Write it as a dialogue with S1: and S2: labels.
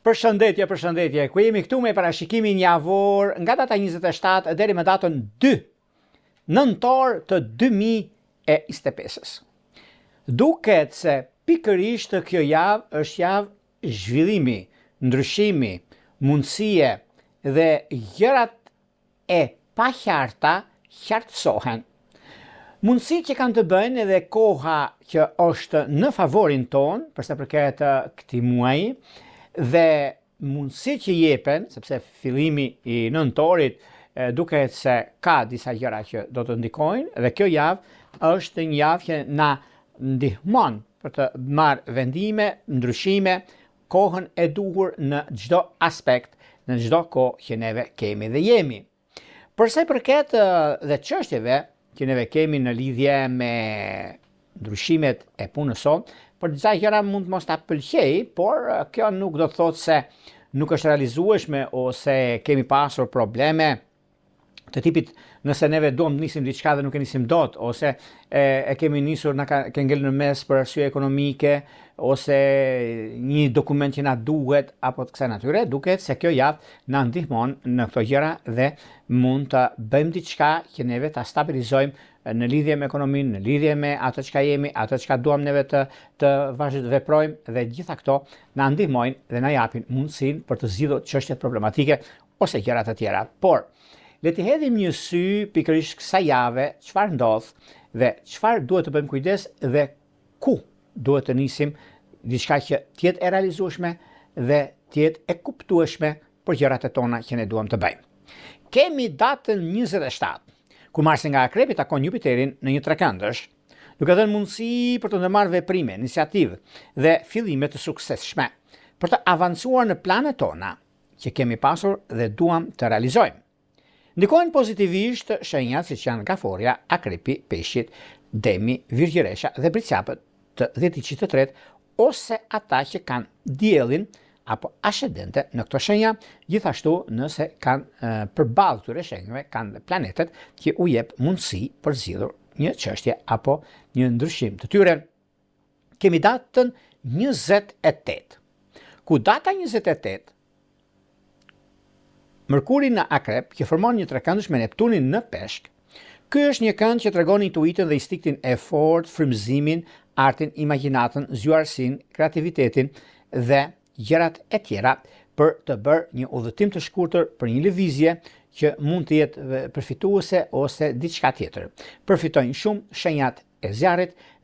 S1: Përshëndetje. Ku jemi këtu me parashikimin javor nga data 27 deri më datën 2 nëntor të 2025. Duket se pikërisht kjo javë është javë zhvillimi, ndryshimi, mundësie dhe gjërat e paqarta qartësohen. Mundësi që kanë të bëjnë edhe koha që është në favorin ton, për sa përket këtij muaji, dhe mundësi që jepen, sepse fillimi i nëntorit duket se ka disa gjëra që do të ndikojnë, dhe kjo javë është një javë që na ndihmon për të marrë vendime, ndryshime, kohën e duhur në çdo aspekt, në çdo kohë që neve kemi dhe jemi. Për sa i përket dhe çështjeve që neve kemi në lidhje me ndryshimet e punës sonë, për disa gjëra mund mos ta pëlqej, por kjo nuk do të thotë se nuk është realizueshme ose kemi pasur probleme të tipit nëse neve duam të nisim diçka dhe nuk e nisim dot, ose e kemi nisur na ke ngel në mes për arsye ekonomike, ose një dokument që na duhet apo të kësaj natyre, duket se kjo javë na ndihmon në këto gjëra dhe mund të bëjmë diçka që neve ta stabilizojmë në lidhje me ekonominë, në lidhje me ato çka jemi, ato çka duam neve të veprojmë, dhe gjitha këto na ndihmojnë dhe na japin mundësinë për të zgjidhur çështjet problematike ose gjëra të tjera. Por le të hedhim një sy pikërisht kësaj jave, çfarë ndodh dhe çfarë duhet të bëjmë kujdes dhe ku duhet të nisim diçka që të jetë e realizueshme dhe të jetë e kuptueshme për gjërat e tona që ne duam të bëjmë. Kemi datën 27, kur Marsi nga Akrepi takon Jupiterin në një trekëndësh, duke dhënë mundësi për të ndërmarrë veprime, iniciativë dhe fillime të suksesshme për të avancuar në planet tona që kemi pasur dhe duam të realizojmë. Ndikojnë pozitivisht shenjat siç janë Gaforia, Akrepi, Peshqit, Demi, Virgjëresha dhe Bricapët të dhjeticit të tretë, ose ata që kanë diellin apo ascendente në këto shenja, gjithashtu nëse kanë përballë këtyre shenjave kanë planetet që u jep mundësi për zgjidhur një çështje apo një ndryshim të tyre. Kemi datën 28, ku data 28 Mërkuri në Akrep, që formon një trekëndësh me Neptunin në Peshk. Ky është një kënd që tregon intuitën dhe instiktin e fortë, frymëzimin, artin, imagjinatën, zgjuarsinë, kreativitetin dhe gjërat e tjera për të bërë një udhëtim të shkurtër për një lëvizje që mund të jetë përfituese ose diçka tjetër. Përfitojnë shumë shenjat e zjarrit